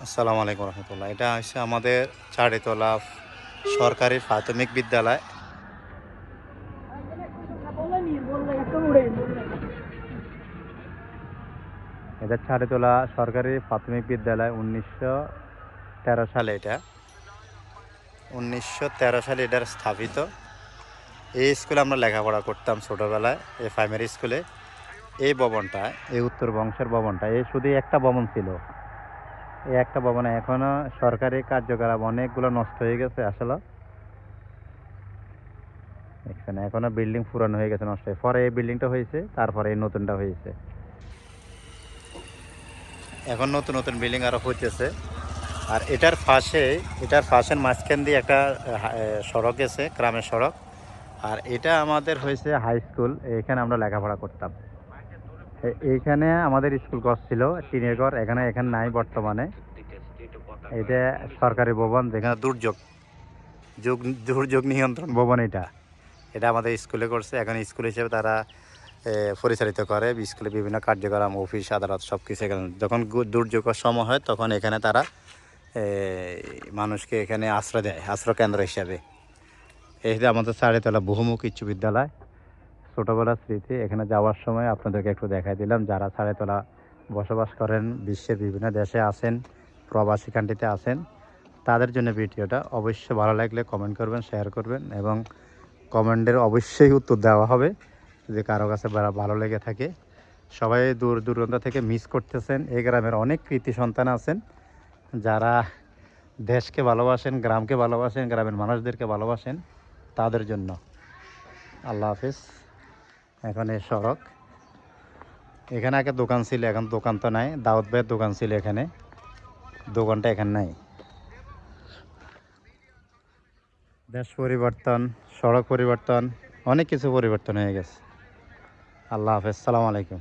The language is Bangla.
আসসালামু আলাইকুম রহমতুল্লাহ। এটা হচ্ছে আমাদের চাড়িতলা সরকারি প্রাথমিক বিদ্যালয়। এটা চাড়িতলা সরকারি প্রাথমিক বিদ্যালয় 1913 সালে, এটা 1913 সালে এটা স্থাপিত। এই স্কুলে আমরা লেখাপড়া করতাম ছোটোবেলায়, এই প্রাইমারি স্কুলে। এই ভবনটা, এই উত্তর বংশের ভবনটা, এই শুধু একটা ভবন ছিল। এই একটা ভবনে এখনো সরকারি কার্যকলাপ অনেকগুলো নষ্ট হয়ে গেছে আসলে। এখানে এখনো বিল্ডিং পুরানো হয়ে গেছে, নষ্ট হয়ে, পরে এই বিল্ডিংটা হয়েছে, তারপরে এই নতুনটা হয়েছে। এখন নতুন নতুন বিল্ডিং আরো হইতেছে। আর এটার পাশের মাঝখান দিয়ে একটা সড়ক গেছে, গ্রামের সড়ক। আর এটা আমাদের হয়েছে হাই স্কুল, এখানে আমরা লেখাপড়া করতাম। এইখানে আমাদের স্কুল ঘর ছিল, টিনের ঘর। এখানে নাই বর্তমানে। এটা সরকারি ভবন, যেখানে দুর্যোগ নিয়ন্ত্রণ ভবন। এটা এটা আমাদের স্কুলে করছে। এখন স্কুল হিসেবে তারা পরিচালিত করে। স্কুলে বিভিন্ন কার্যক্রম, অফিস আদালত সব কিছু এখানে। যখন দুর্যোগের সময় হয় তখন এখানে তারা মানুষকে এখানে আশ্রয় দেয়, আশ্রয় কেন্দ্র হিসাবে। এই যে আমাদের চাড়িতলা বহুমুখী উচ্চ বিদ্যালয়, ছোটোবেলার স্মৃতি। এখানে যাওয়ার সময় আপনাদেরকে একটু দেখাই দিলাম। যারা চাড়িতলা বসবাস করেন, বিশ্বের বিভিন্ন দেশে আছেন, প্রবাসী কান্ট্রিতে আছেন, তাদের জন্য ভিডিওটা অবশ্যই ভালো লাগলে কমেন্ট করবেন, শেয়ার করবেন, এবং কমেন্টের অবশ্যই উত্তর দেওয়া হবে যদি কারো কাছে ভালো লেগে থাকে। সবাই দূর দূরান্ত থেকে মিস করতেছেন। এই গ্রামের অনেক কৃতি সন্তান আছেন যারা দেশকে ভালোবাসেন, গ্রামকে ভালোবাসেন, গ্রামের মানুষদেরকে ভালোবাসেন। তাদের জন্য আল্লাহ হাফিজ। এখন এই সড়ক, এখানে আগে দোকান ছিল, এখন দোকান তো নাই। দাউদ ভাইয়ের দোকান ছিল এখানে, দোকানটা এখানে নাই। দেশ পরিবর্তন, সড়ক পরিবর্তন, অনেক কিছু পরিবর্তন হয়ে গেছে। আল্লাহ হাফেজ, সালাম আলাইকুম।